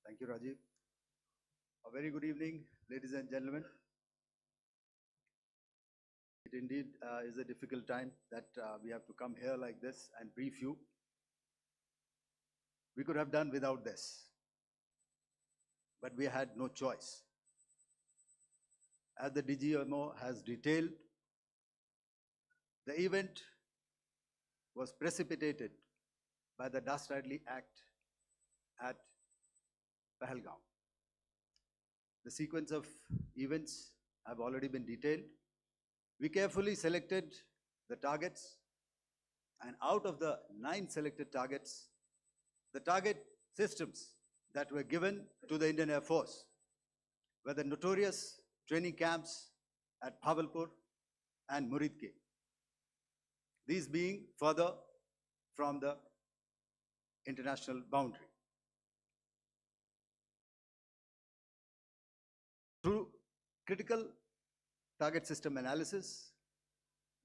Thank you, Rajiv. A very good evening, ladies and gentlemen. It indeed is a difficult time that we have to come here like this and brief you. We could have done without this, but we had no choice. As the DGMO has detailed, the event was precipitated by the dastardly act at Pahalgaon. The sequence of events have already been detailed. We carefully selected the targets, and out of the 9 selected targets, the target systems that were given to the Indian Air Force were the notorious training camps at Bhavalpur and Muridke, these being further from the international boundary. Through critical target system analysis,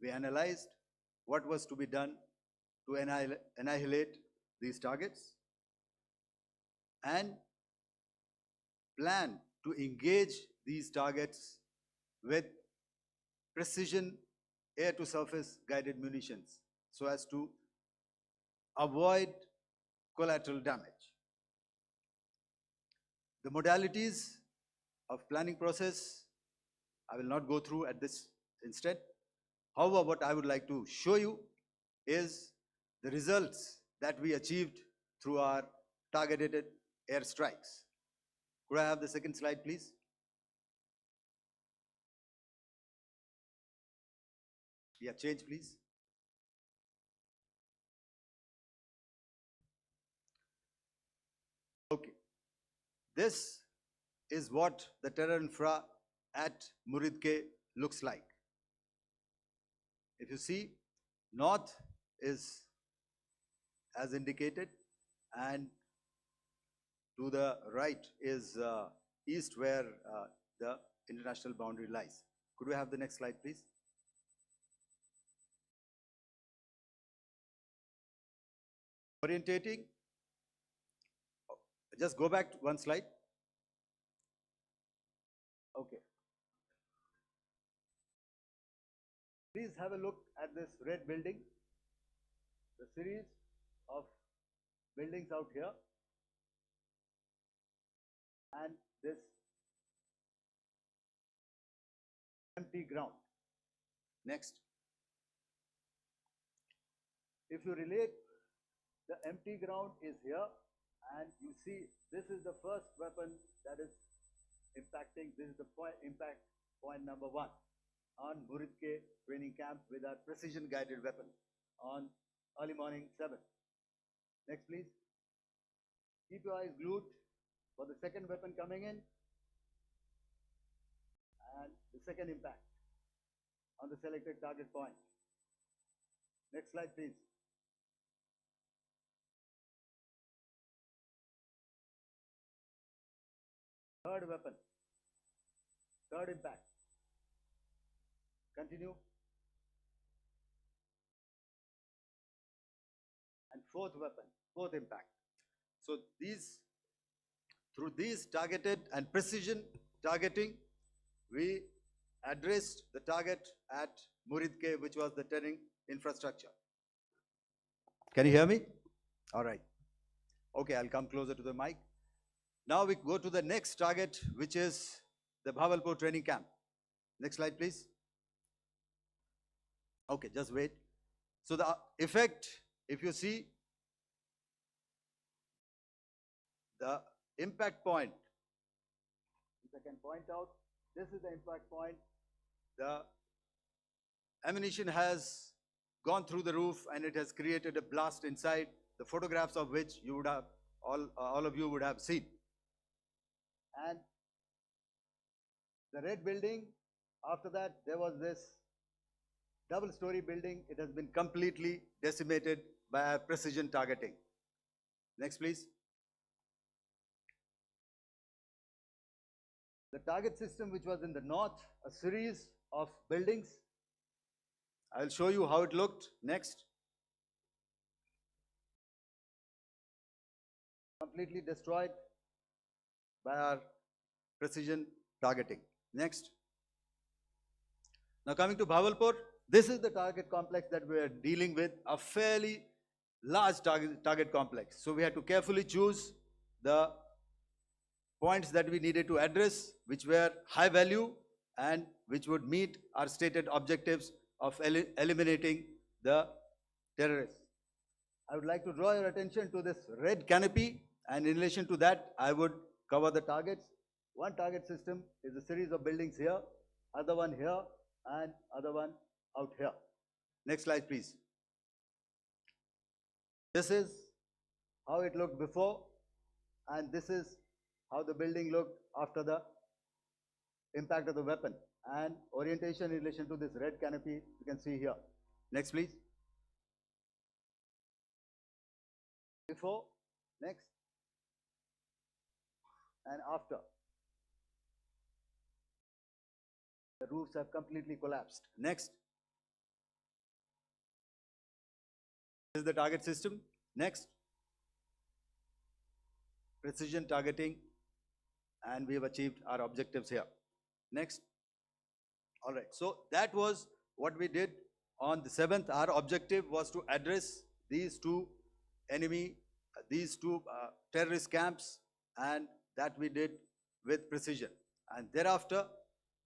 we analyzed what was to be done to annihilate these targets and plan to engage these targets with precision air-to-surface guided munitions so as to avoid collateral damage. The modalities of planning process I will not go through at this instant. However, what I would like to show you is the results that we achieved through our targeted airstrikes. Could I have the second slide, please? Yeah, change, please. Okay. This is what the terror infra at Muridke looks like. If you see, north is as indicated, and to the right is east, where the international boundary lies. Could we have the next slide, please? Orientating. Just go back one slide. Okay. Please have a look at this red building, the series of buildings out here, and this empty ground. Next. If you relate, the empty ground is here, and you see this is the first weapon that is impacting. This is the impact point number 1 on Muridke training camp with our precision guided weapon on early morning 7. Next, please. Keep your eyes glued for the second weapon coming in and the second impact on the selected target point. Next slide, please. Third weapon, third impact. Continue. And fourth weapon, fourth impact. So through these targeted and precision targeting, we addressed the target at Muridke, which was the terrain infrastructure. Can you hear me? All right. Okay, I'll come closer to the mic. Now we go to the next target, which is the Bhavalpur training camp. Next slide, please. Okay, just wait. So the effect, if you see, the impact point, if I can point out, this is the impact point. The ammunition has gone through the roof and it has created a blast inside, the photographs of which you would have, all of you would have seen. And the red building, after that, there was this double-story building. It has been completely decimated by our precision targeting. Next, please. The target system, which was in the north, a series of buildings. I'll show you how it looked. Next. Completely destroyed. by our precision targeting. Next. Now coming to Bhavalpur, this is the target complex that we are dealing with, a fairly large target complex. So we had to carefully choose the points that we needed to address, which were high value and which would meet our stated objectives of eliminating the terrorists. I would like to draw your attention to this red canopy, and in relation to that, I would cover the targets. One target system is a series of buildings here, other one here, and other one out here. Next slide, please. This is how it looked before, and this is how the building looked after the impact of the weapon, and orientation in relation to this red canopy you can see here. Next, please. Before, next, and after. The roofs have completely collapsed. Next. This is the target system. Next. Precision targeting, and we have achieved our objectives here. Next. All right. So that was what we did on the 7th. Our objective was to address these two terrorist camps, and that we did with precision. And thereafter,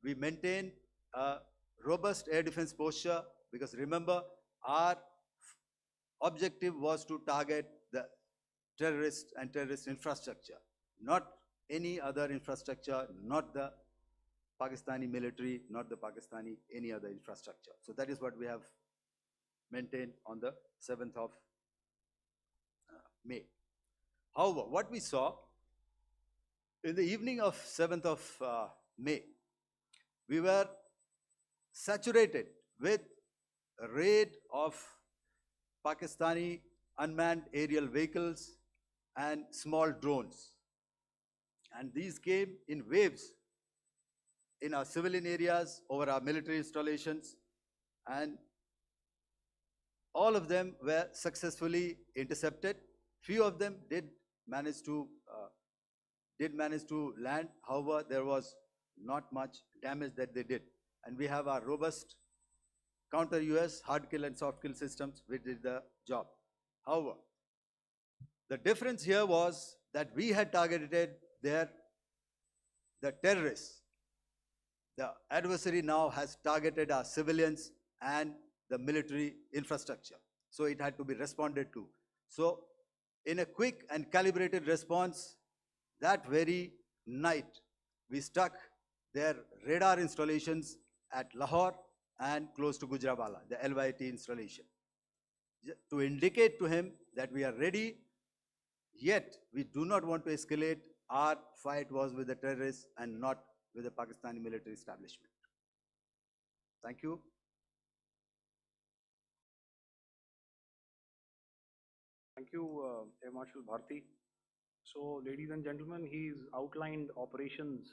we maintained a robust air defense posture, because remember, our objective was to target the terrorists and terrorist infrastructure, not any other infrastructure, not the Pakistani military, not the Pakistani any other infrastructure. So that is what we have maintained on the 7th of May. However, what we saw in the evening of 7th of May, we were saturated with a raid of Pakistani unmanned aerial vehicles and small drones. And these came in waves in our civilian areas, over our military installations, and all of them were successfully intercepted. Few of them did manage to land. However, there was not much damage that they did. And we have our robust counter-US hard kill and soft kill systems which did the job. However, the difference here was that we had targeted the terrorists. The adversary now has targeted our civilians and the military infrastructure. So it had to be responded to. So in a quick and calibrated response, that very night, we struck their radar installations at Lahore and close to Gujranwala, the LYT installation, to indicate to him that we are ready, yet we do not want to escalate. Our fight was with the terrorists and not with the Pakistani military establishment. Thank you. Thank you, Air Marshal Bharti. So, ladies and gentlemen, he's outlined operations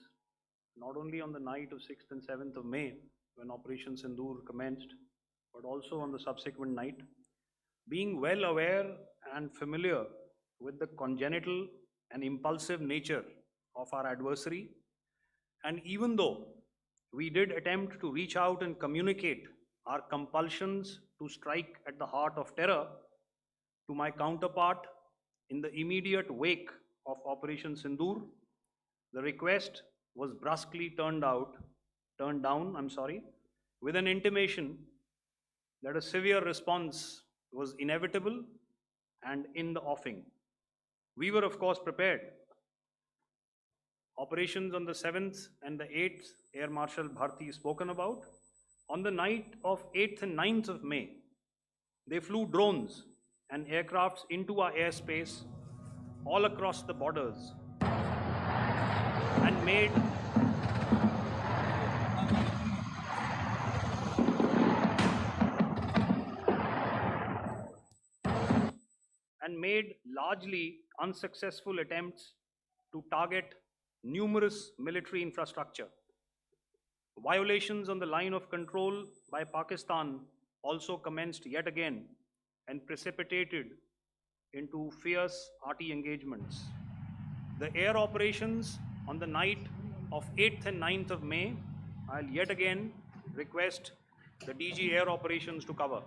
not only on the night of 6th and 7th of May, when Operation Sindoor commenced, but also on the subsequent night. Being well aware and familiar with the congenital and impulsive nature of our adversary, and even though we did attempt to reach out and communicate our compulsions to strike at the heart of terror to my counterpart in the immediate wake of Operation Sindoor, the request was brusquely turned down, with an intimation that a severe response was inevitable and in the offing. We were, of course, prepared. Operations on the 7th and the 8th, Air Marshal Bharti spoken about. On the night of 8th and 9th of May, they flew drones and aircrafts into our airspace all across the borders and made largely unsuccessful attempts to target numerous military infrastructure. Violations on the line of control by Pakistan also commenced yet again and precipitated into fierce arty engagements. The air operations on the night of 8th and 9th of May, I'll yet again request the DG Air Operations to cover.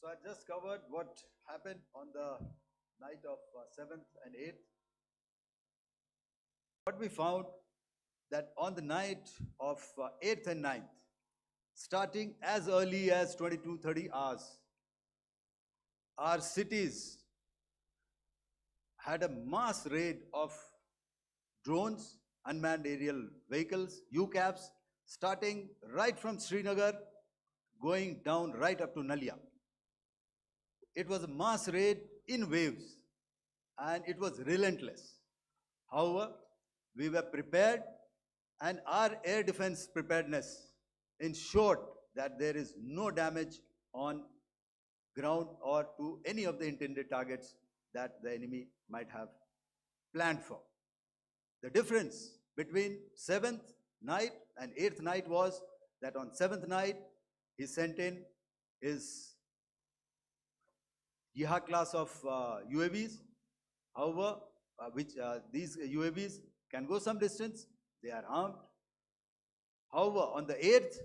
So I just covered what happened on the night of 7th and 8th. What we found that on the night of 8th and 9th, starting as early as 22:30 hours, our cities had a mass raid of drones, unmanned aerial vehicles, UCAVs, starting right from Srinagar, going down right up to Nalia. It was a mass raid in waves and it was relentless. However, we were prepared and our air defense preparedness ensured that there is no damage on ground or to any of the intended targets that the enemy might have planned for. The difference between 7th night and 8th night was that on 7th night, he sent in his Yeha class of UAVs. However, these UAVs can go some distance, they are armed. However, on the 8th,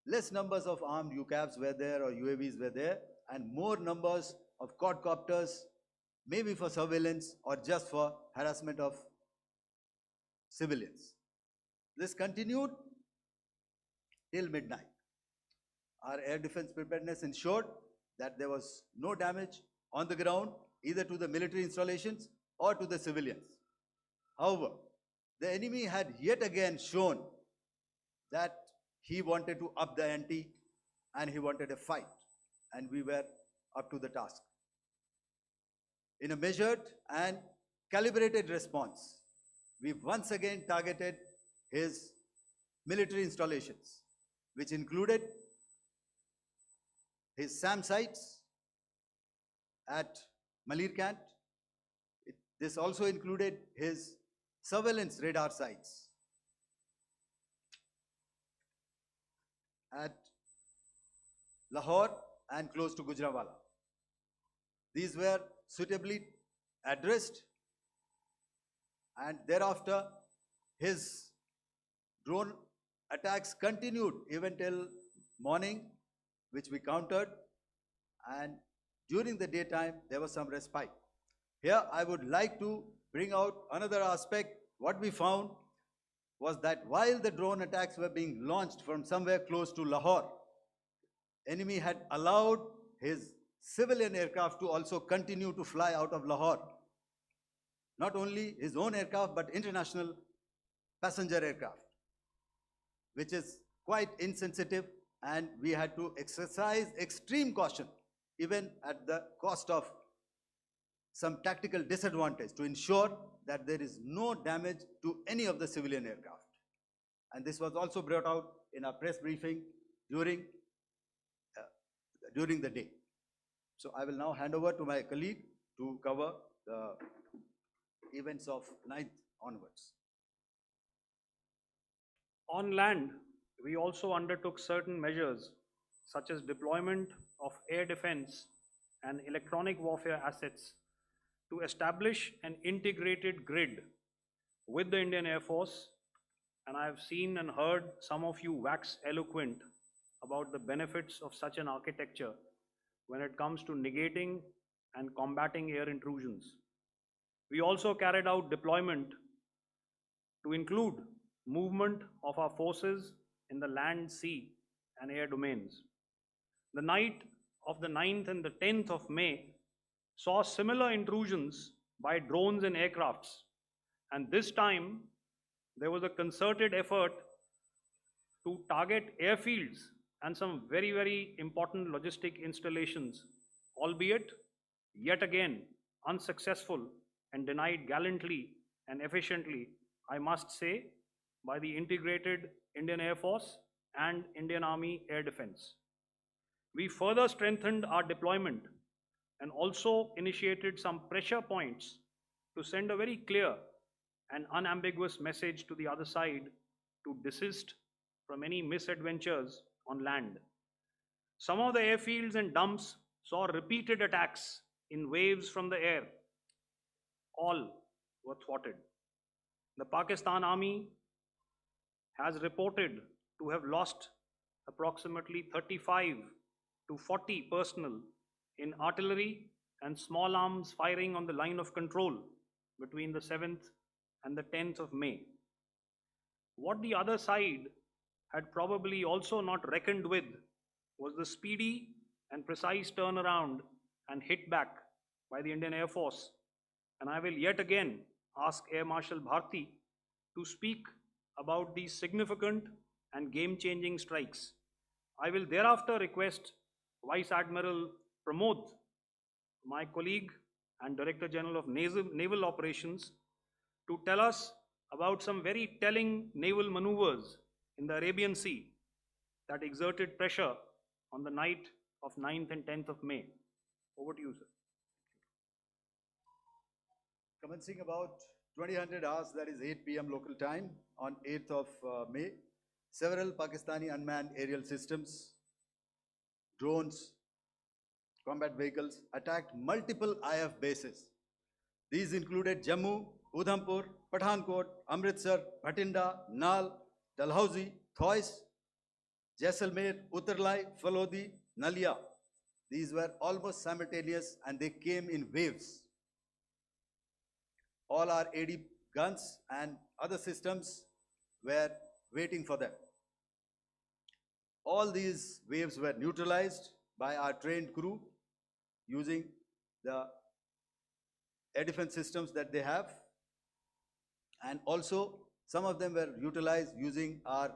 less numbers of armed UCAVs were there or UAVs were there, and more numbers of quadcopters, maybe for surveillance or just for harassment of civilians. This continued till midnight. Our air defense preparedness ensured that there was no damage on the ground, either to the military installations or to the civilians. However, the enemy had yet again shown that he wanted to up the ante and he wanted a fight, and we were up to the task. In a measured and calibrated response, we once again targeted his military installations, which included his SAM sites at Malirkant. This also included his surveillance radar sites at Lahore and close to Gujranwala. These were suitably addressed, and thereafter his drone attacks continued even till morning, which we countered, and during the daytime there was some respite. Here I would like to bring out another aspect. What we found was that while the drone attacks were being launched from somewhere close to Lahore, enemy had allowed his civilian aircraft to also continue to fly out of Lahore. Not only his own aircraft, but international passenger aircraft, which is quite insensitive, and we had to exercise extreme caution, even at the cost of some tactical disadvantage, to ensure that there is no damage to any of the civilian aircraft. And this was also brought out in our press briefing during the day. So I will now hand over to my colleague to cover the events of 9th onwards. On land, we also undertook certain measures such as deployment of air defense and electronic warfare assets to establish an integrated grid with the Indian Air Force, and I have seen and heard some of you wax eloquent about the benefits of such an architecture when it comes to negating and combating air intrusions. We also carried out deployment to include movement of our forces in the land, sea, and air domains. The night of the 9th and the 10th of May saw similar intrusions by drones and aircrafts, and this time there was a concerted effort to target airfields and some very, very important logistic installations, albeit yet again unsuccessful and denied gallantly and efficiently, I must say, by the integrated Indian Air Force and Indian Army Air Defense. We further strengthened our deployment and also initiated some pressure points to send a very clear and unambiguous message to the other side to desist from any misadventures on land. Some of the airfields and dumps saw repeated attacks in waves from the air. All were thwarted. The Pakistan Army has reported to have lost approximately 35 to 40 personnel in artillery and small arms firing on the line of control between the 7th and the 10th of May. What the other side had probably also not reckoned with was the speedy and precise turnaround and hit back by the Indian Air Force. And I will yet again ask Air Marshal Bharti to speak about these significant and game-changing strikes. I will thereafter request Vice Admiral Pramod, my colleague and Director General of Naval Operations, to tell us about some very telling naval maneuvers in the Arabian Sea that exerted pressure on the night of 9th and 10th of May. Over to you, sir. Commencing about 2000 hours, that is 8 p.m. local time, on 8th of May, several Pakistani unmanned aerial systems, drones, combat vehicles attacked multiple IF bases. These included Jammu, Udhampur, Pathankot, Amritsar, Bhatinda, Nal, Dalhousie, Thois, Jaisalmer, Uttarlai, Falodi, Nalia. These were almost simultaneous and they came in waves. All our AD guns and other systems were waiting for them. All these waves were neutralized by our trained crew using the air defense systems that they have, and also some of them were utilized using our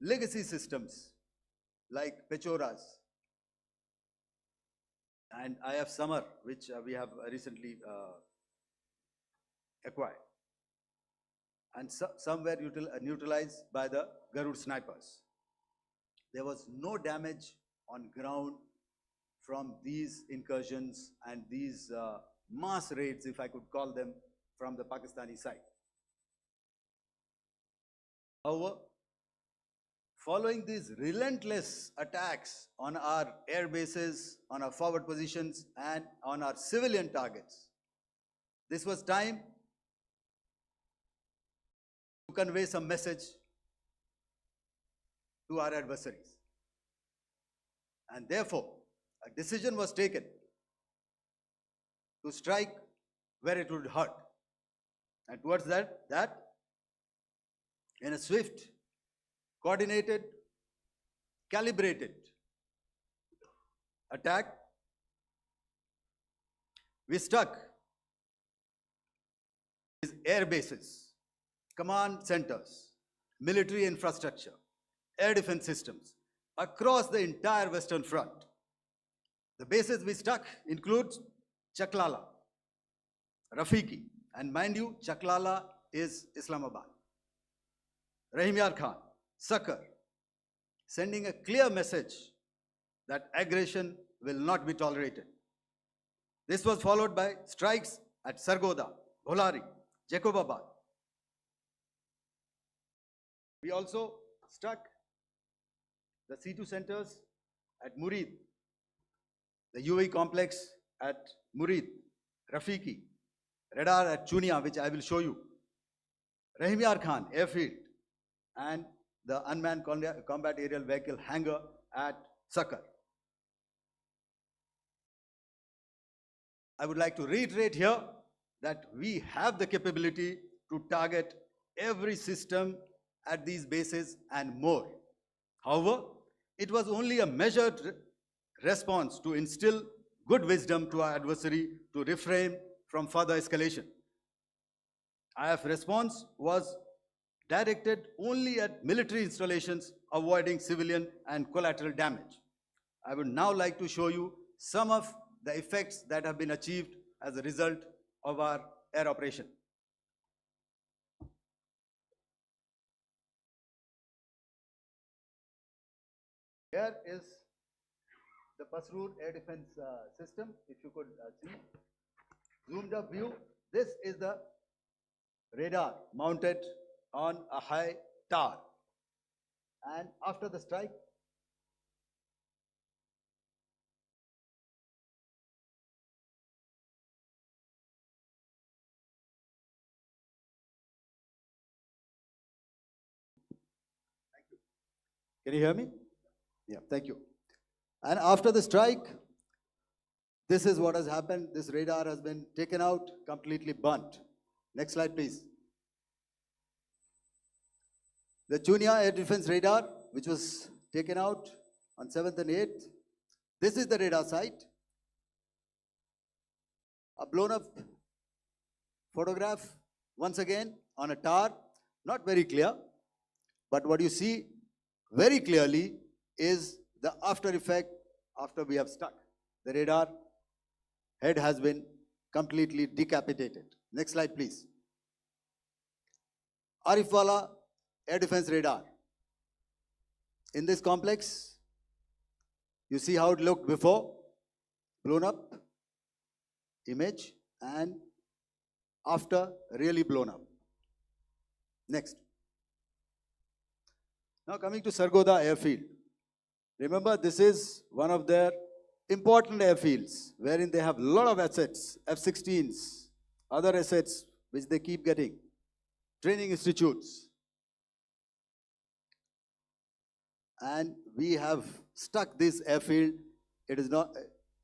legacy systems like Pechoras and IF Summer, which we have recently acquired. And some were neutralized by the Garud snipers. There was no damage on ground from these incursions and these mass raids, if I could call them, from the Pakistani side. However, following these relentless attacks on our air bases, on our forward positions, and on our civilian targets, this was time to convey some message to our adversaries. And therefore, a decision was taken to strike where it would hurt. And towards that in a swift, coordinated, calibrated attack, we struck these air bases, command centers, military infrastructure, air defense systems across the entire Western Front. The bases we struck include Chaklala, Rafiki, and mind you, Chaklala is Islamabad, Rahim Yar Khan, Sakar, sending a clear message that aggression will not be tolerated. This was followed by strikes at Sargoda, Bholari, Jacobabad. We also struck the C2 centers at Murid, the UAE complex at Murid, Rafiki, radar at Chunia, which I will show you, Rahim Yar Khan airfield, and the unmanned combat aerial vehicle hangar at Sakar. I would like to reiterate here that we have the capability to target every system at these bases and more. However, it was only a measured response to instill good wisdom to our adversary to refrain from further escalation. IF response was directed only at military installations, avoiding civilian and collateral damage. I would now like to show you some of the effects that have been achieved as a result of our air operation. Here is the Pasroor air defense system, if you could see. Zoomed up view, this is the radar mounted on a high tower. And after the strike, Can you hear me? Yeah, thank you. And after the strike, this is what has happened. This radar has been taken out, completely burnt. Next slide, please. The Chunia air defense radar, which was taken out on 7th and 8th. This is the radar site. A blown up photograph, once again, on a tower. Not very clear, but what you see very clearly is the after effect after we have stuck. The radar head has been completely decapitated. Next slide, please. Arifwala air defense radar. In this complex, you see how it looked before, blown up image, and after really blown up. Next. Now coming to Sargodha airfield. Remember, this is one of their important airfields wherein they have a lot of assets, F-16s, other assets which they keep getting, training institutes. And we have stuck this airfield. It is not,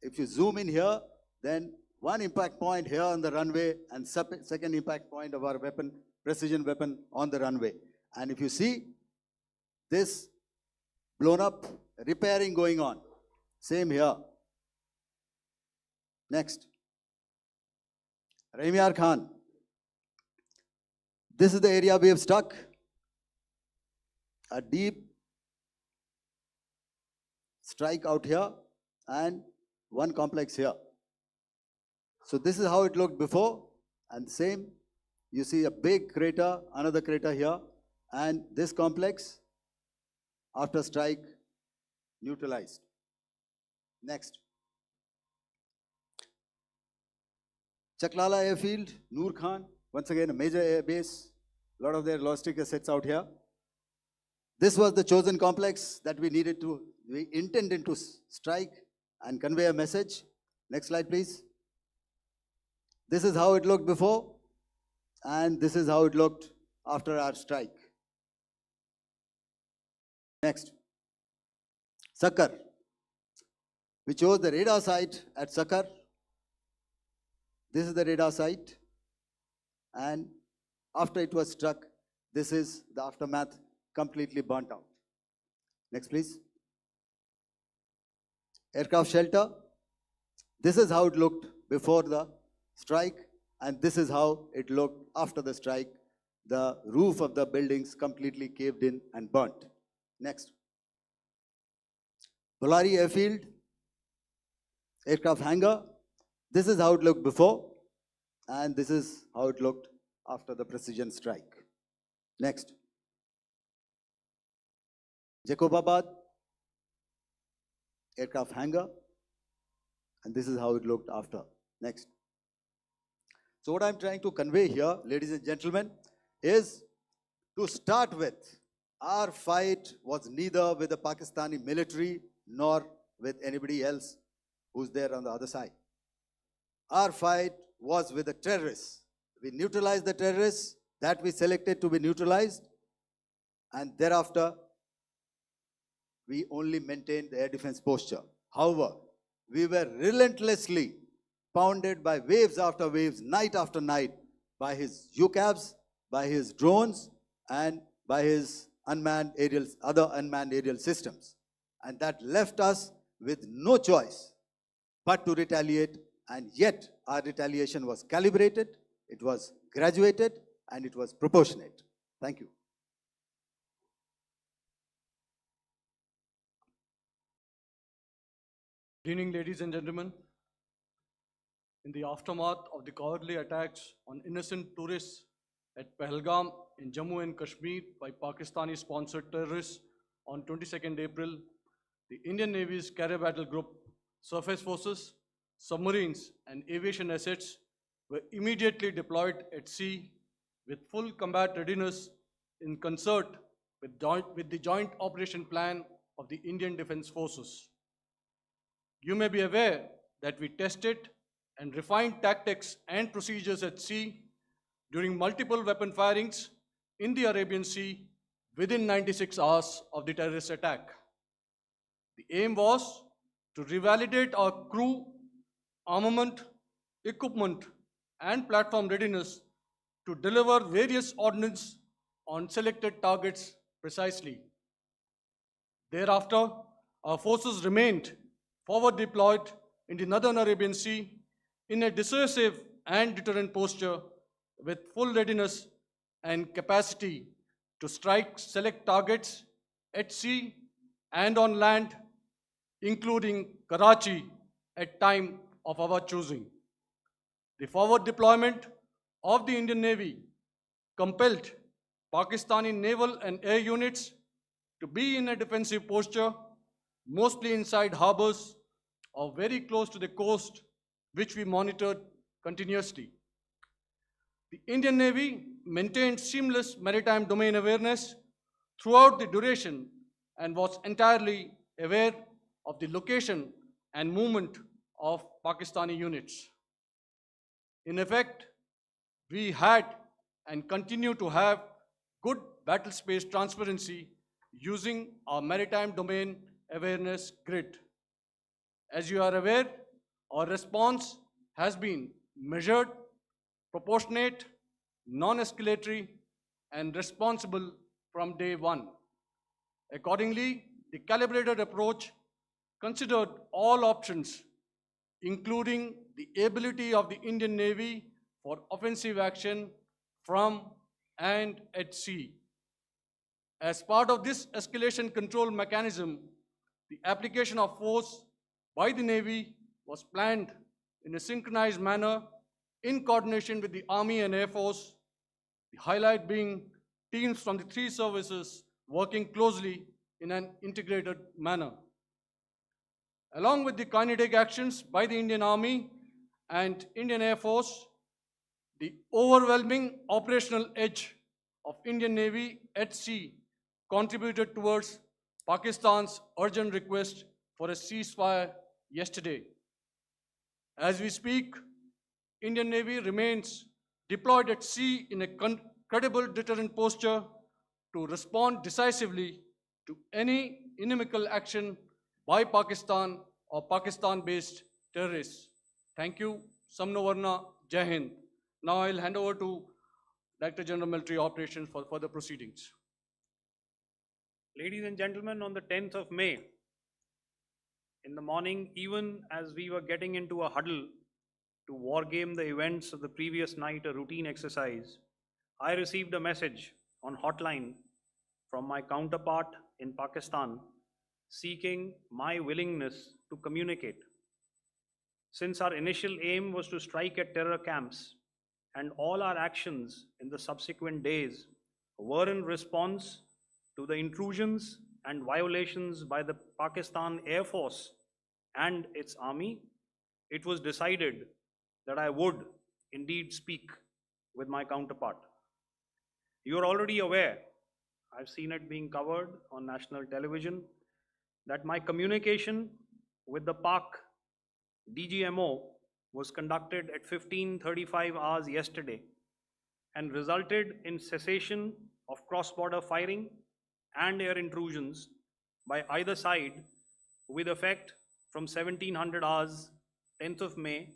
if you zoom in here, then one impact point here on the runway and second impact point of our weapon, precision weapon on the runway. And if you see this blown up, repairing going on. Same here. Next. Rahimyar Khan. This is the area we have stuck. A deep strike out here and one complex here. So this is how it looked before, and same, you see a big crater, another crater here, and this complex after strike neutralized. Next. Chaklala airfield, Noor Khan, once again a major air base, a lot of their logistic assets out here. This was the chosen complex that we intended to strike and convey a message. Next slide, please. This is how it looked before, and this is how it looked after our strike. Next. Sakar. We chose the radar site at Sakar. This is the radar site, and after it was struck, this is the aftermath, completely burnt out. Next, please. Aircraft shelter. This is how it looked before the strike, and this is how it looked after the strike. The roof of the buildings completely caved in and burnt. Next. Bolari airfield, aircraft hangar. This is how it looked before, and this is how it looked after the precision strike. Next. Jacobabad, aircraft hangar, and this is how it looked after. Next. So what I'm trying to convey here, ladies and gentlemen, is to start with, our fight was neither with the Pakistani military nor with anybody else who's there on the other side. Our fight was with the terrorists. We neutralized the terrorists that we selected to be neutralized, and thereafter, we only maintained the air defense posture. However, we were relentlessly pounded by waves after waves, night after night, by his UCAVs, by his drones, and by his other unmanned aerial systems. And that left us with no choice but to retaliate, and yet our retaliation was calibrated, it was graduated, and it was proportionate. Thank you. Good evening, ladies and gentlemen. In the aftermath of the cowardly attacks on innocent tourists at Pahalgam in Jammu and Kashmir by Pakistani-sponsored terrorists on 22nd April, the Indian Navy's Carrier Battle Group, surface forces, submarines, and aviation assets were immediately deployed at sea with full combat readiness in concert with the joint operation plan of the Indian Defence Forces. You may be aware that we tested and refined tactics and procedures at sea during multiple weapon firings in the Arabian Sea within 96 hours of the terrorist attack. The aim was to revalidate our crew, armament, equipment, and platform readiness to deliver various ordnance on selected targets precisely. Thereafter, our forces remained forward deployed in the Northern Arabian Sea in a dissuasive and deterrent posture with full readiness and capacity to strike select targets at sea and on land, including Karachi at time of our choosing. The forward deployment of the Indian Navy compelled Pakistani naval and air units to be in a defensive posture, mostly inside harbors or very close to the coast, which we monitored continuously. The Indian Navy maintained seamless maritime domain awareness throughout the duration and was entirely aware of the location and movement of Pakistani units. In effect, we had and continue to have good battle space transparency using our maritime domain awareness grid. As you are aware, our response has been measured, proportionate, non-escalatory, and responsible from day one. Accordingly, the calibrated approach considered all options, including the ability of the Indian Navy for offensive action from and at sea. As part of this escalation control mechanism, the application of force by the Navy was planned in a synchronized manner in coordination with the Army and Air Force, the highlight being teams from the three services working closely in an integrated manner. Along with the kinetic actions by the Indian Army and Indian Air Force, the overwhelming operational edge of Indian Navy at sea contributed towards Pakistan's urgent request for a ceasefire yesterday. As we speak, Indian Navy remains deployed at sea in a credible deterrent posture to respond decisively to any inimical action by Pakistan or Pakistan-based terrorists. Thank you. Samno Varna, Jai Hind. Now I'll hand over to Director General Military Operations for further proceedings. Ladies and gentlemen, on the 10th of May, in the morning, even as we were getting into a huddle to wargame the events of the previous night, a routine exercise, I received a message on hotline from my counterpart in Pakistan seeking my willingness to communicate. Since our initial aim was to strike at terror camps, and all our actions in the subsequent days were in response to the intrusions and violations by the Pakistan Air Force and its army, it was decided that I would indeed speak with my counterpart. You are already aware, I've seen it being covered on national television, that my communication with the POK DGMO was conducted at 15:35 hours yesterday and resulted in cessation of cross-border firing and air intrusions by either side with effect from 1700 hours 10th of May,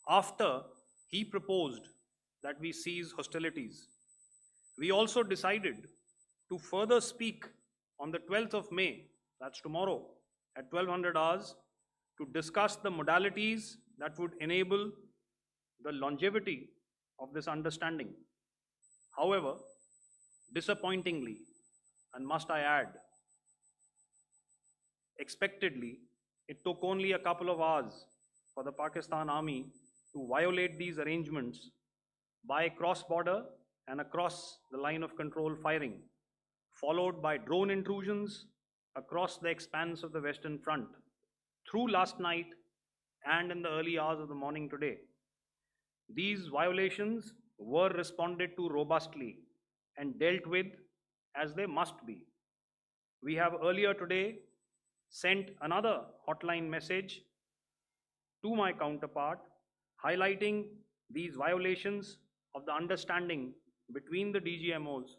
after he proposed that we cease hostilities. We also decided to further speak on the 12th of May, that's tomorrow, at 1200 hours, to discuss the modalities that would enable the longevity of this understanding. However, disappointingly, and must I add, expectedly, it took only a couple of hours for the Pakistan Army to violate these arrangements by cross-border and across the line of control firing, followed by drone intrusions across the expanse of the Western Front through last night and in the early hours of the morning today. These violations were responded to robustly and dealt with as they must be. We have earlier today sent another hotline message to my counterpart highlighting these violations of the understanding between the DGMOs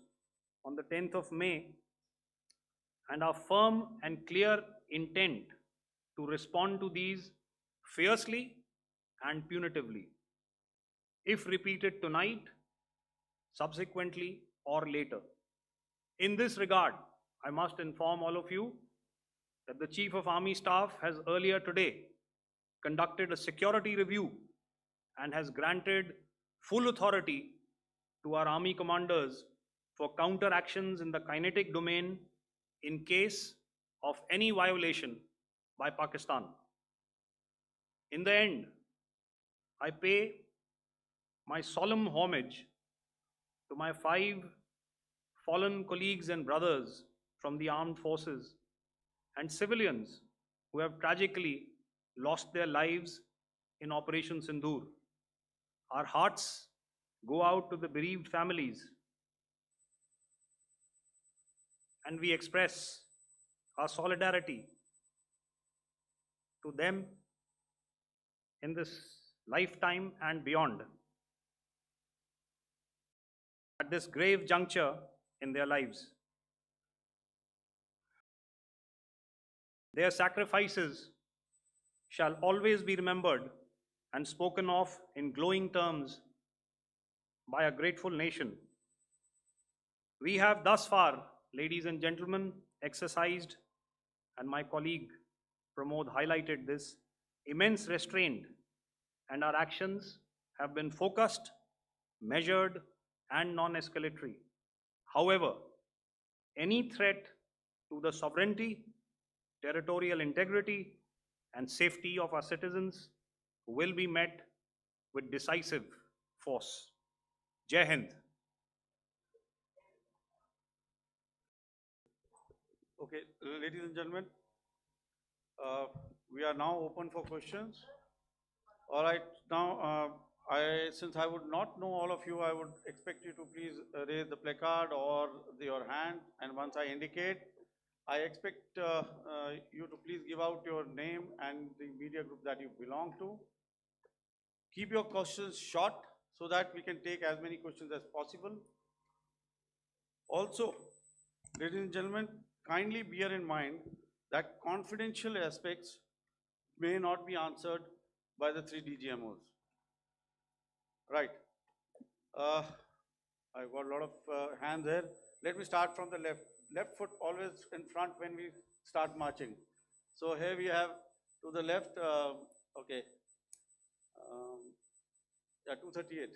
on the 10th of May, and our firm and clear intent to respond to these fiercely and punitively, if repeated tonight, subsequently, or later. In this regard, I must inform all of you that the Chief of Army Staff has earlier today conducted a security review and has granted full authority to our Army commanders for counter actions in the kinetic domain in case of any violation by Pakistan. In the end, I pay my solemn homage to my 5 fallen colleagues and brothers from the armed forces and civilians who have tragically lost their lives in Operation Sindoor. Our hearts go out to the bereaved families, and we express our solidarity to them in this lifetime and beyond, at this grave juncture in their lives. Their sacrifices shall always be remembered and spoken of in glowing terms by a grateful nation. We have thus far, ladies and gentlemen, exercised, and my colleague Pramod highlighted this, immense restraint, and our actions have been focused, measured, and non-escalatory. However, any threat to the sovereignty, territorial integrity, and safety of our citizens will be met with decisive force. Jai Hind. Okay, ladies and gentlemen, we are now open for questions. All right, now since I would not know all of you, I would expect you to please raise the placard or your hand, and once I indicate, I expect you to please give out your name and the media group that you belong to. Keep your questions short so that we can take as many questions as possible. Also, ladies and gentlemen, kindly bear in mind that confidential aspects may not be answered by the 3 DGMOs. Right. I've got a lot of hands here. Let me start from the left. Left foot always in front when we start marching. So here we have to the left, okay, yeah, 238.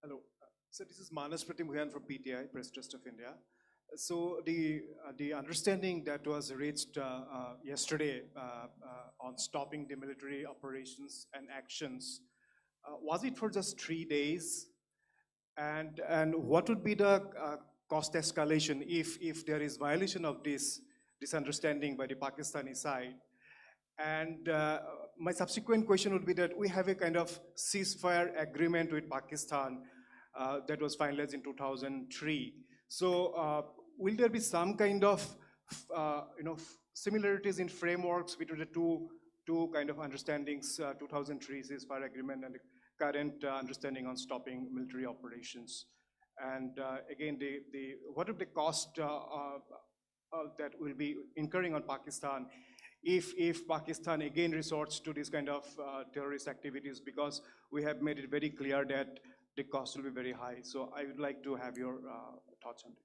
Hello. So this is Manas Pratimugyan from PTI, Press Trust of India. So the understanding that was reached yesterday on stopping the military operations and actions, was it for just 3 days? And what would be the cost escalation if there is violation of this understanding by the Pakistani side? And my subsequent question would be that we have a kind of ceasefire agreement with Pakistan that was finalized in 2003. So will there be some kind of similarities in frameworks between the two kind of understandings, 2003 ceasefire agreement and the current understanding on stopping military operations? And again, what would the cost that will be incurring on Pakistan if Pakistan again resorts to this kind of terrorist activities, because we have made it very clear that the cost will be very high. So I would like to have your thoughts on it.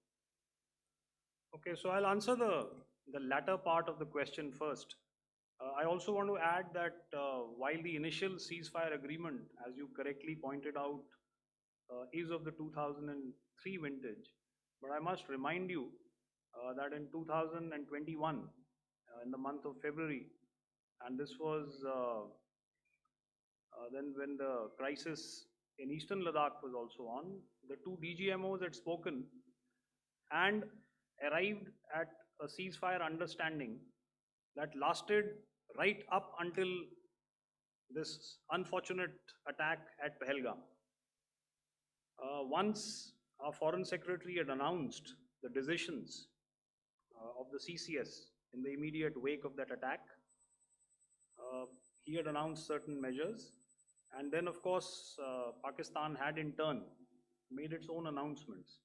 Okay, so I'll answer the latter part of the question first. I also want to add that while the initial ceasefire agreement, as you correctly pointed out, is of the 2003 vintage, but I must remind you that in 2021, in the month of February, and this was then when the crisis in Eastern Ladakh was also on, the 2 DGMOs had spoken and arrived at a ceasefire understanding that lasted right up until this unfortunate attack at Pahalgam. Once our Foreign Secretary had announced the decisions of the CCS in the immediate wake of that attack, he had announced certain measures, And then, of course, Pakistan had in turn made its own announcements.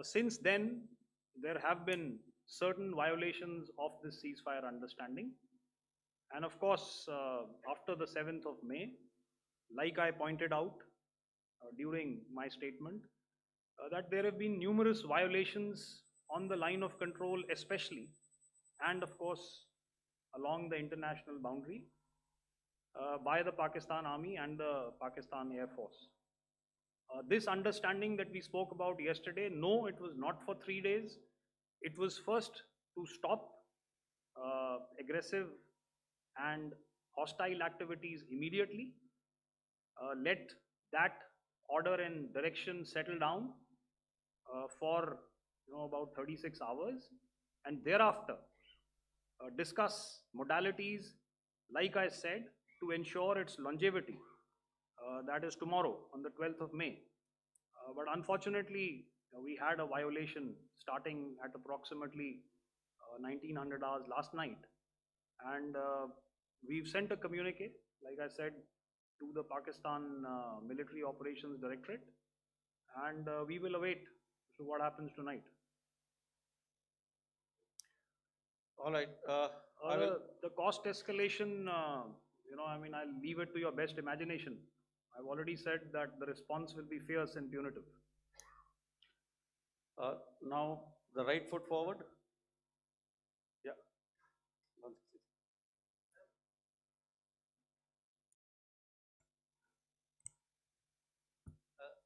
Since then, there have been certain violations of this ceasefire understanding. And of course, after the 7th of May, like I pointed out during my statement, that there have been numerous violations on the line of control especially, and of course along the international boundary by the Pakistan Army and the Pakistan Air Force. This understanding that we spoke about yesterday, no, it was not for 3 days. It was first to stop aggressive and hostile activities immediately, let that order and direction settle down for about 36 hours, and thereafter discuss modalities, like I said, to ensure its longevity. That is tomorrow on the 12th of May. But unfortunately, we had a violation starting at approximately 1900 hours last night, and we've sent a communique, like I said, to the Pakistan Military Operations Directorate, and we will await what happens tonight. All right. I will. The cost escalation, I mean, I'll leave it to your best imagination. I've already said that the response will be fierce and punitive. Now, the right foot forward. Yeah.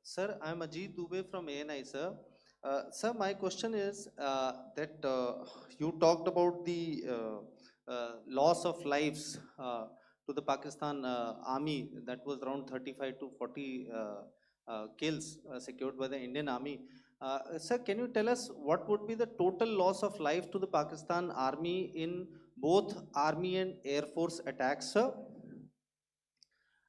Sir, I'm Ajit Dubey from ANI, sir. Sir, my question is that you talked about the loss of lives to the Pakistan army, that was around 35 to 40 kills secured by the Indian army. Sir, can you tell us what would be the total loss of life to the Pakistan army in both army and air force attacks, sir?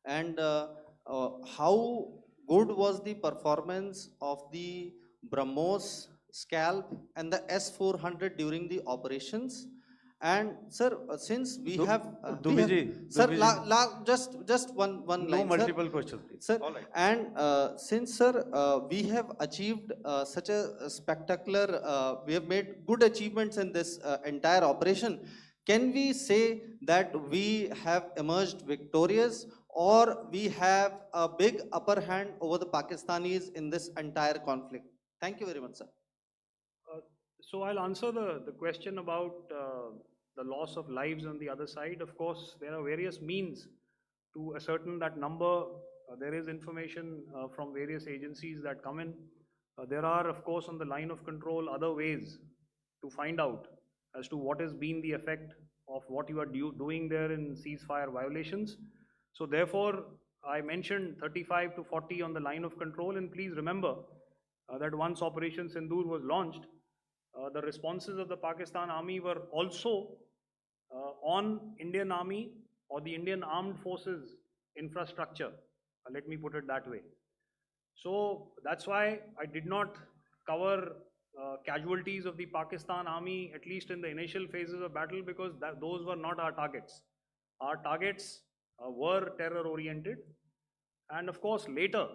And how good was the performance of the BrahMos, Scalp and the S-400 during the operations? And sir, since we have, sir, just one No line, multiple sir. questions, please. Sir, All right. and since sir, we have achieved such a spectacular, we have made good achievements in this entire operation. Can we say that we have emerged victorious, or we have a big upper hand over the Pakistanis in this entire conflict? Thank you very much, sir. So I'll answer the question about the loss of lives on the other side. Of course, there are various means to ascertain that number. There is information from various agencies that come in. There are, of course, on the line of control, other ways to find out as to what has been the effect of what you are doing there in ceasefire violations. So therefore, I mentioned 35 to 40 on the line of control, and please remember that once Operation Sindoor was launched, the responses of the Pakistan Army were also on Indian Army or the Indian Armed Forces infrastructure. Let me put it that way. So that's why I did not cover casualties of the Pakistan Army, at least in the initial phases of battle, because those were not our targets. Our targets were terror-oriented, and of course later,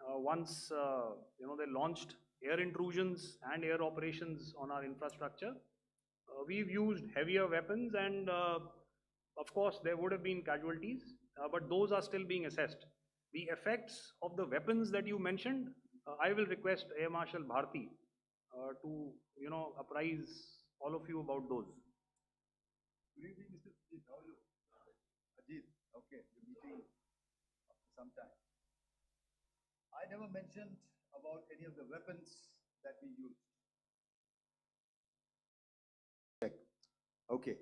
once they launched air intrusions and air operations on our infrastructure, we've used heavier weapons, and of course there would have been casualties, but those are still being assessed. The effects of the weapons that you mentioned, I will request Air Marshal Bharti to apprise all of you about those. Good evening, Mr. Ajit. How are you? Ajit, okay, you're meeting after some time. I never mentioned about any of the weapons that we used. Okay.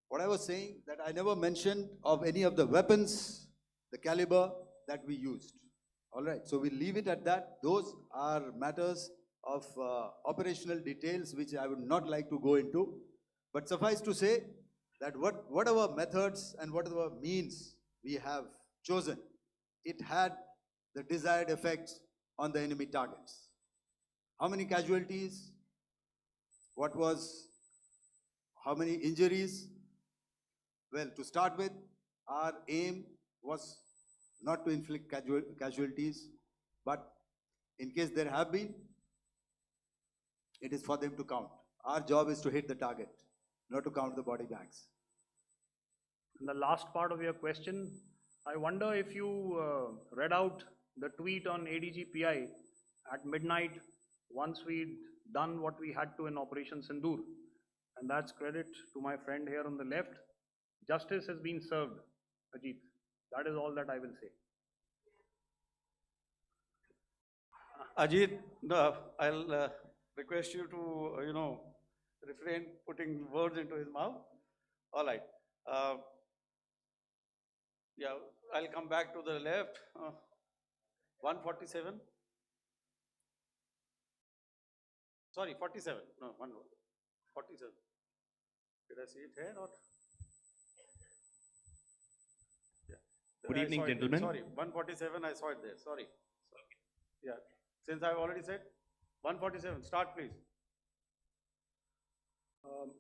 What I was saying, that I never mentioned of any of the weapons, the caliber that we used. All right, so we'll leave it at that. Those are matters of operational details which I would not like to go into. But suffice to say that whatever methods and whatever means we have chosen, it had the desired effects on the enemy targets. How many casualties? How many injuries? Well, to start with, our aim was not to inflict casualties, but in case there have been, it is for them to count. Our job is to hit the target, not to count the body bags. And the last part of your question, I wonder if you read out the tweet on ADGPI at midnight once we'd done what we had to in Operation Sindoor. And that's credit to my friend here on the left. Justice has been served, Ajit. That is all that I will say. Ajit, no, I'll request you to, refrain putting words into his mouth. All right. Yeah, I'll come back to the left. 147. Sorry, 47. No, 47. Did I see it here or? Yeah. Good I evening, saw it there. gentlemen. Sorry, 147, I saw it there. Sorry. Yeah, since I've already said 147, start please.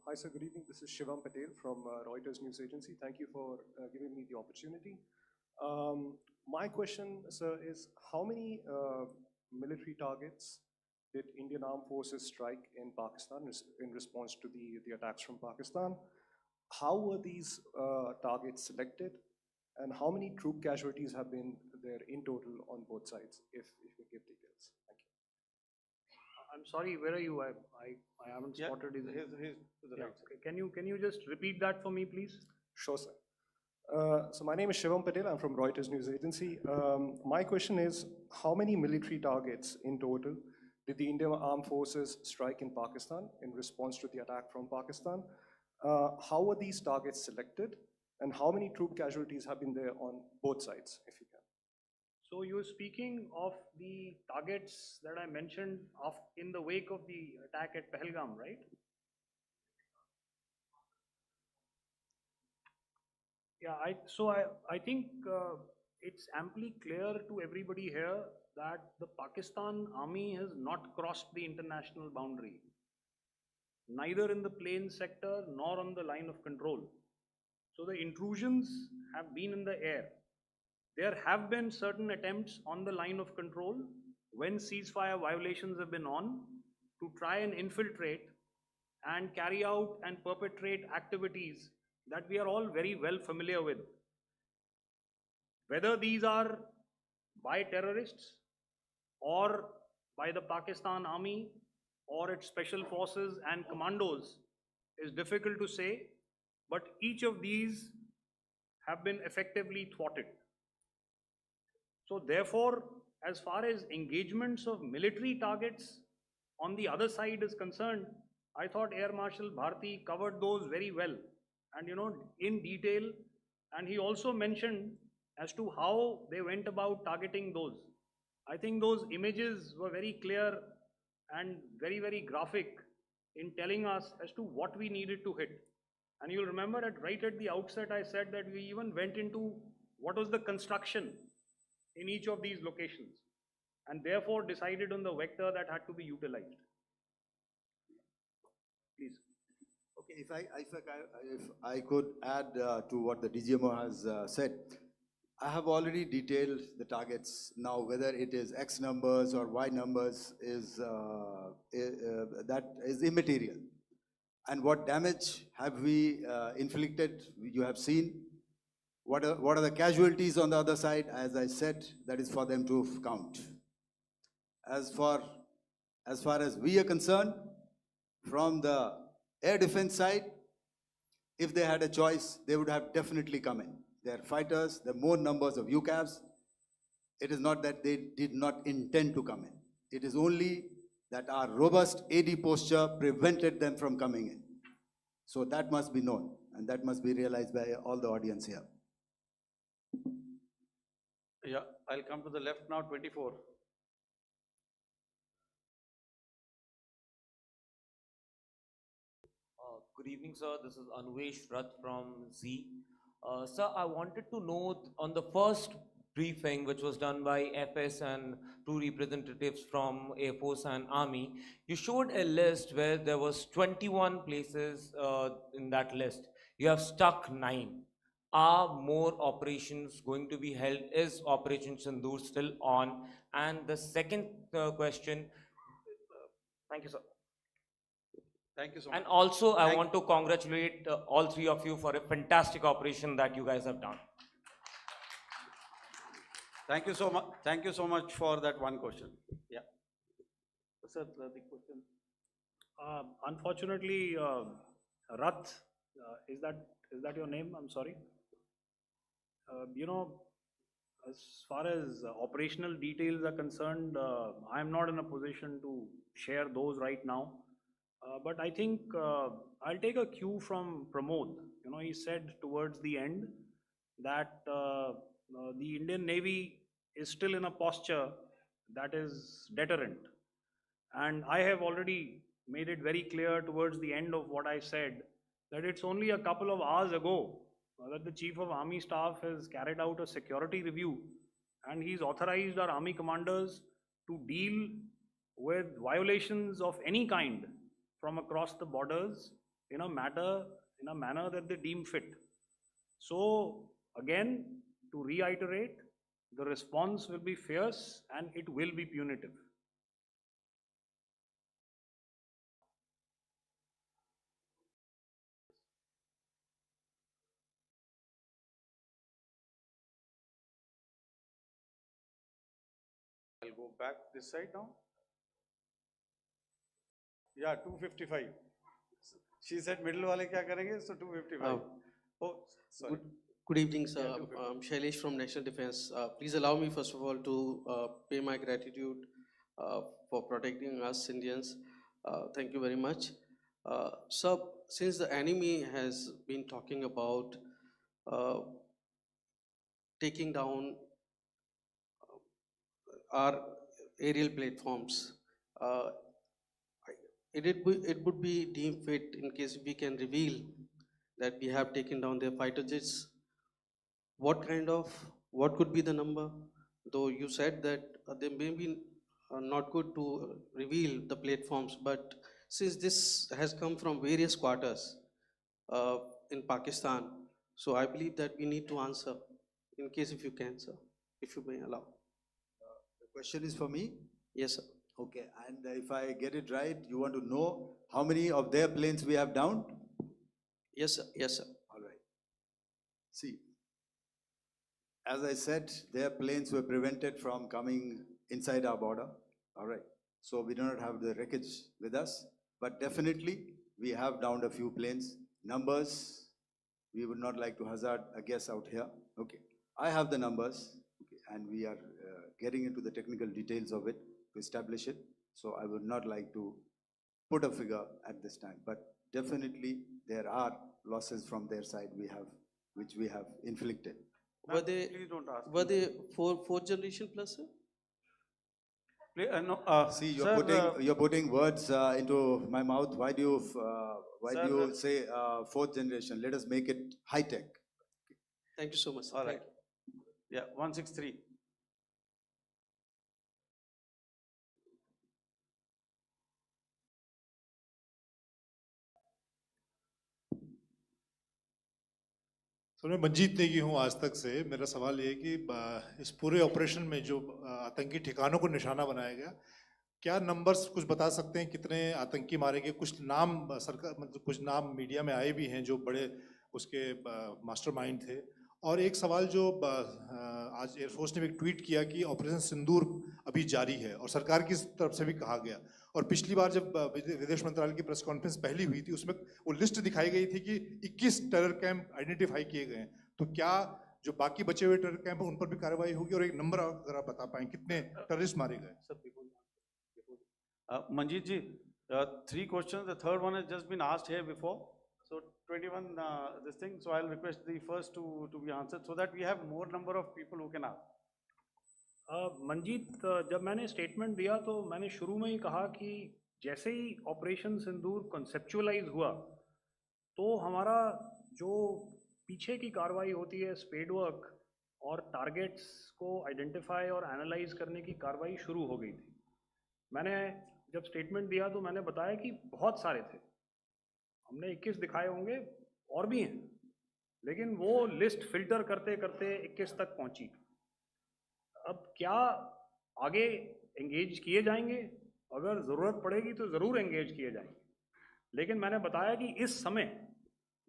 Hi, sir. Good evening. This is Shivam Patel from Reuters News Agency. Thank you for giving me the opportunity. My question, sir, is how many military targets did Indian Armed Forces strike in Pakistan in response to the attacks from Pakistan? How were these targets selected? And how many troop casualties have been there in total on both sides, if you give details? Thank you. I'm sorry, where are you? I haven't Yeah, spotted his. he's to the Yeah, right side. okay. Can you just repeat that for me, please? Sure, sir. So my name is Shivam Patel. I'm from Reuters News Agency. My question is, how many military targets in total did the Indian Armed Forces strike in Pakistan in response to the attack from Pakistan? How were these targets selected? And how many troop casualties have been there on both sides, if you can? So you're speaking of the targets that I mentioned in the wake of the attack at Pahalgam, right? Yeah, I think it's amply clear to everybody here that the Pakistan army has not crossed the international boundary, neither in the plain sector nor on the line of control. So the intrusions have been in the air. There have been certain attempts on the line of control when ceasefire violations have been on to try and infiltrate and carry out and perpetrate activities that we are all very well familiar with. Whether these are by terrorists or by the Pakistan army or its special forces and commandos is difficult to say, but each of these have been effectively thwarted. So therefore, as far as engagements of military targets on the other side is concerned, I thought Air Marshal Bharti covered those very well and in detail, and he also mentioned as to how they went about targeting those. I think those images were very clear and very, very graphic in telling us as to what we needed to hit. And you'll remember right at the outset, I said that we even went into what was the construction in each of these locations, and therefore decided on the vector that had to be utilized. Please. Okay, if I could add to what the DGMO has said, I have already detailed the targets. Now, whether it is X numbers or Y numbers is that is immaterial. And what damage have we inflicted? You have seen. What are the casualties on the other side? As I said, that is for them to count. As far as we are concerned, from the air defense side, if they had a choice, they would have definitely come in. They are fighters, there are more numbers of UCAVs. It is not that they did not intend to come in. It is only that our robust AD posture prevented them from coming in. So that must be known, and that must be realized by all the audience here. Yeah, I'll come to the left now, 24. Good evening, sir. This is Anuvesh Rath from Z. Sir, I wanted to know on the first briefing, which was done by FS and two representatives from Air Force and Army, you showed a list where there was 21 places in that list. You have stuck 9. are more operations going to be held? Is Operation Sindoor still on? And the second question, thank you, sir. Thank you so much. And also, I Thank- want to congratulate all three of you for a fantastic operation that you guys have done. Thank you so much. Thank you so much for that one question. Yeah. Sir, the question. Unfortunately, Rath, is that your name? I'm sorry. You know, as far as operational details are concerned, I'm not in a position to share those right now. But I think I'll take a cue from Pramod. You know, he said towards the end that the Indian Navy is still in a posture that is deterrent. And I have already made it very clear towards the end of what I said that it's only a couple of hours ago that the Chief of Army Staff has carried out a security review and he's authorized our Army commanders to deal with violations of any kind from across the borders in a manner that they deem fit. So again, to reiterate, the response will be fierce and it will be punitive. I'll go back this side now. Yeah, 255. She said middle wale kya karenge? So 255. Oh, sorry. Good evening, sir. Yeah, 250. I'm Shailesh from National Defense. Please allow me, first of all, to pay my gratitude for protecting us Indians. Thank you very much. Sir, since the enemy has been talking about taking down our aerial platforms, it would be deemed fit in case we can reveal that we have taken down their fighter jets. What could be the number? Though you said that they may be not good to reveal the platforms, but since this has come from various quarters in Pakistan, so I believe that we need to answer, in case if you can, sir, if you may allow. The question is for me? Yes, sir. Okay, and if I get it right, you want to know how many of their planes we have downed? Yes, sir. Yes, sir. All right. See, as I said, their planes were prevented from coming inside our border. All right. So we do not have the wreckage with us, but definitely we have downed a few planes. Numbers, we would not like to hazard a guess out here. Okay. I have the numbers, okay, and we are getting into the technical details of it to establish it. So I would not like to put a figure at this time, but definitely there are losses from their side which we have inflicted. Were they, Please don't ask. were they fourth generation plus, sir? No, See, sir, you're putting words into my mouth. Why do you say fourth generation? Let us make it high tech. Thank you so much, sir. all Thank right. Yeah, 163. तो मैं मंजीत नेगी हूँ आज तक से। मेरा सवाल ये है कि इस पूरे ऑपरेशन में जो आतंकी ठिकानों को निशाना बनाया गया, क्या नंबर्स कुछ बता सकते हैं कितने आतंकी मारे गए? कुछ नाम सरकार, मतलब कुछ नाम मीडिया में आए भी हैं जो बड़े उसके मास्टरमाइंड थे। और एक सवाल जो आज एयरफोर्स ने भी एक ट्वीट किया कि ऑपरेशन सिंदूर अभी जारी है और सरकार की तरफ से भी कहा गया। और पिछली बार जब विदेश मंत्रालय की प्रेस कॉन्फ्रेंस पहली हुई थी, उसमें वो लिस्ट दिखाई गई थी कि 21 टेरर कैंप आइडेंटिफाई किए गए हैं। तो क्या जो बाकी बचे हुए टेरर कैंप हैं उन पर भी कार्रवाई होगी? और एक नंबर अगर आप बता पाएं कितने टेररिस्ट मारे गए? Manjeet ji, 3 questions. The third one has just been asked here before. So 21 this thing. So I'll request the first two to be answered so that we have more number of people who can ask. Manjeet, जब मैंने statement दिया तो मैंने शुरू में ही कहा कि जैसे ही ऑपरेशन सिंदूर कॉन्सेप्चुअलाइज हुआ तो हमारा जो पीछे की कार्रवाई होती है स्पेड वर्क और टारगेट्स को आइडेंटिफाई और एनालाइज करने की कार्रवाई शुरू हो गई थी। मैंने जब स्टेटमेंट दिया तो मैंने बताया कि बहुत सारे थे, हमने 21 दिखाए होंगे और भी हैं, लेकिन वो लिस्ट फिल्टर करते करते 21 तक पहुंची। अब क्या आगे एंगेज किए जाएंगे? अगर ज़रूरत पड़ेगी तो ज़रूर एंगेज किए जाएंगे, लेकिन मैंने बताया कि इस समय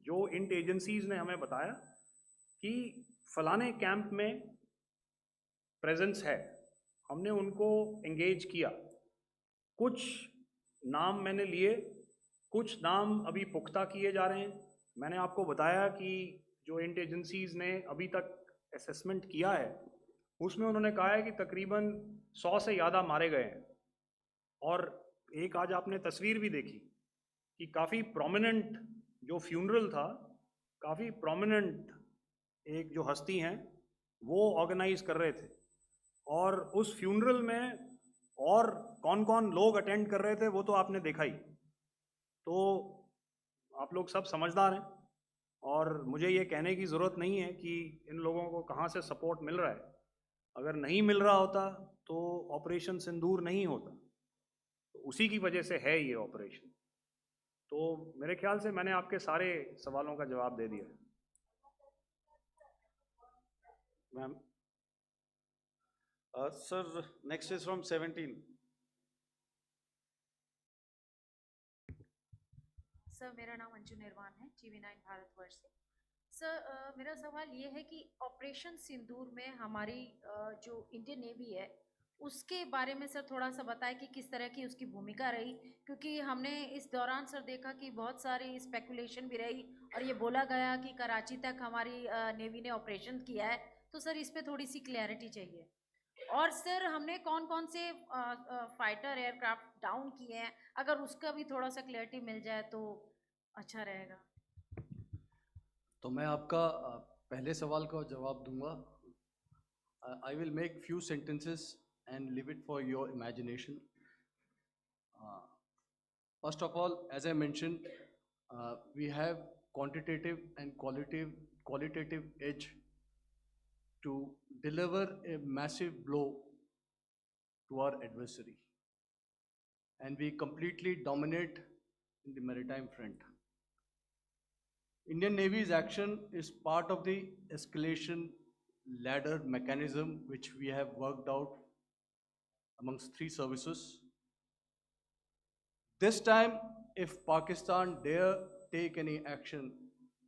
जो इंट एजेंसीज ने हमें बताया कि फलाने कैंप में प्रेजेंस है, हमने उनको एंगेज किया। कुछ नाम मैंने लिए, कुछ नाम अभी पुख्ता किए जा रहे हैं। मैंने आपको बताया कि जो इंट एजेंसीज ने अभी तक असेसमेंट किया है, उसमें उन्होंने कहा है कि तकरीबन 100 से ज़्यादा मारे गए हैं। और एक आज आपने तस्वीर भी देखी कि काफ़ी प्रोमिनेंट जो फ्यूनरल था, काफ़ी प्रोमिनेंट एक जो हस्ती हैं वो ऑर्गेनाइज कर रहे थे, और उस फ्यूनरल में और कौन कौन लोग अटेंड कर रहे थे वो तो आपने देखा ही। तो आप लोग सब समझदार हैं, और मुझे ये कहने की ज़रूरत नहीं है कि इन लोगों को कहाँ से सपोर्ट मिल रहा है। अगर नहीं मिल रहा होता तो ऑपरेशन सिंदूर नहीं होता, तो उसी की वजह से है ये ऑपरेशन। तो मेरे ख्याल से मैंने आपके सारे सवालों का जवाब दे दिया। Ma'am. Sir, next is from 17. Sir, मेरा नाम अंजू निर्वाण है, TV9 भारतवर्ष से। सर, मेरा सवाल ये है कि ऑपरेशन सिंदूर में हमारी जो इंडियन नेवी है उसके बारे में सर थोड़ा सा बताएं कि किस तरह की उसकी भूमिका रही, क्योंकि हमने इस दौरान सर देखा कि बहुत सारी स्पेकुलेशन भी रही और ये बोला गया कि कराची तक हमारी नेवी ने ऑपरेशन किया है। तो सर इस पे थोड़ी सी क्लैरिटी चाहिए। और सर हमने कौन कौन से फाइटर एयरक्राफ्ट डाउन किए हैं, अगर उसका भी थोड़ा सा क्लैरिटी मिल जाए तो अच्छा रहेगा। तो मैं आपका पहले सवाल का जवाब दूंगा। I will make few sentences and leave it for your imagination. First of all, as I mentioned, we have quantitative and qualitative edge to deliver a massive blow to our adversary, and we completely dominate in the maritime front. Indian Navy's action is part of the escalation ladder mechanism which we have worked out amongst 3 services. This time, if Pakistan dare take any action,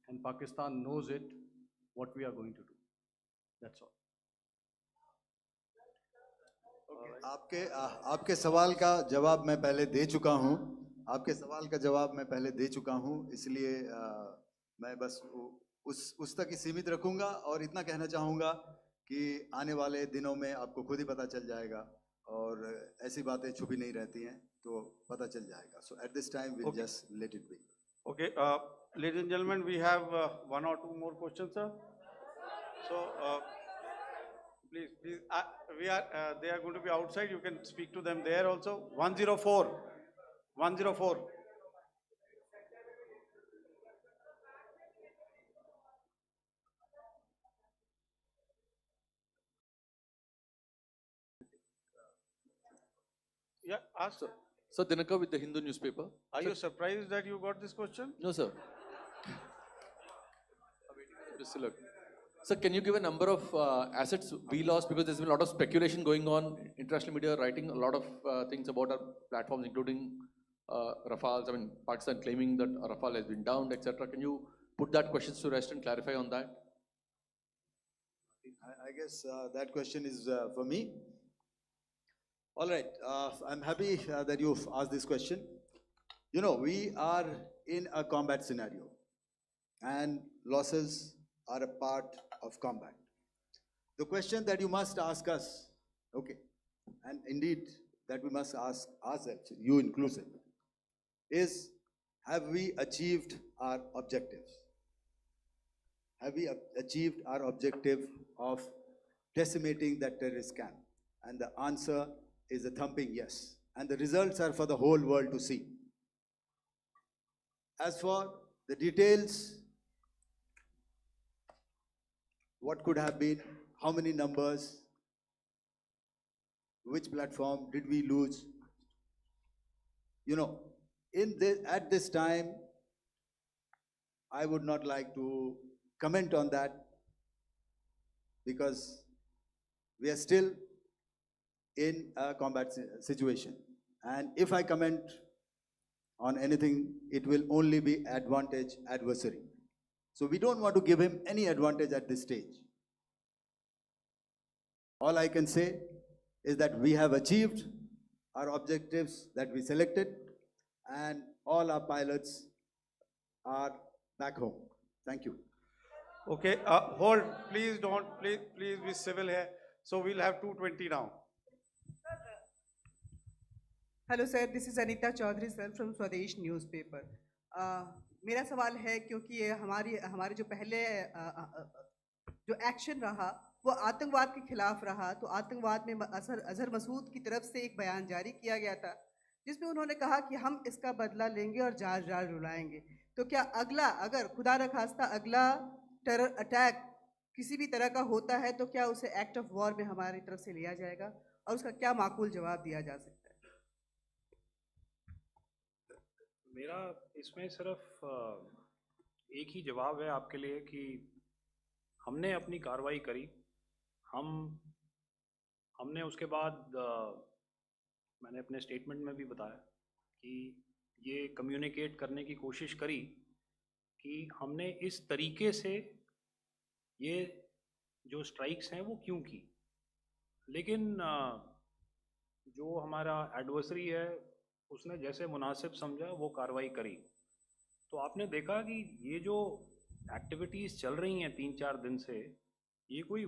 and Pakistan knows it, what we are going to do. That's all. आपके सवाल का जवाब मैं पहले दे चुका हूं। आपके सवाल का जवाब मैं पहले दे चुका हूं, इसलिए मैं बस उस तक ही सीमित रखूंगा और इतना कहना चाहूंगा कि आने वाले दिनों में आपको खुद ही पता चल जाएगा, और ऐसी बातें छुपी नहीं रहती हैं, तो पता चल जाएगा। So at this time we'll just let it be. Okay, ladies and gentlemen, we have 1 or 2 more questions, sir. So please, they are going to be outside. You can speak to them there also. 104, 104. Yeah, ask. Sir, Dinakar with the Hindu newspaper. Are you surprised that you got this question? No, sir. Just look. Sir, can you give a number of assets we lost? Because there's been a lot of speculation going on. International media writing a lot of things about our platforms, including Rafales. I mean, Pakistan claiming that Rafale has been downed, etc. Can you put that question to rest and clarify on that? I guess that question is for me. All right, I'm happy that you've asked this question. You know, we are in a combat scenario, and losses are a part of combat. The question that you must ask us, okay, and indeed that we must ask ourselves, you inclusive, is have we achieved our objectives? Have we achieved our objective of decimating that terrorist camp? And the answer is a thumping yes. And the results are for the whole world to see. As for the details, what could have been, how many numbers, which platform did we lose? You know, at this time, I would not like to comment on that because we are still in a combat situation. And if I comment on anything, it will only be advantage adversary. So we don't want to give him any advantage at this stage. All I can say is that we have achieved our objectives that we selected, and all our pilots are back home. Thank you. Okay, hold, please don't, please be civil here. So we'll have 220 now. Hello sir, this is Anita Chaudhary sir from Swadesh newspaper. मेरा सवाल है, क्योंकि ये हमारे जो पहले जो action रहा वो आतंकवाद के खिलाफ रहा, तो आतंकवाद में अजहर मसूद की तरफ से एक बयान जारी किया गया था जिसमें उन्होंने कहा कि हम इसका बदला लेंगे और जाल जाल रुलाएंगे। तो क्या अगला, अगर खुदा न खास्ता अगला टेरर अटैक किसी भी तरह का होता है, तो क्या उसे एक्ट ऑफ वॉर में हमारी तरफ से लिया जाएगा और उसका क्या माकूल जवाब दिया जा सकता है? मेरा इसमें सिर्फ एक ही जवाब है आपके लिए कि हमने अपनी कार्रवाई करी। हमने उसके बाद मैंने अपने स्टेटमेंट में भी बताया कि ये कम्युनिकेट करने की कोशिश करी कि हमने इस तरीके से ये जो स्ट्राइक्स हैं वो क्यों की। लेकिन जो हमारा एडवर्सरी है उसने जैसे मुनासिब समझा वो कार्रवाई करी। तो आपने देखा कि ये जो एक्टिविटीज़ चल रही हैं 3-4 दिन से, ये कोई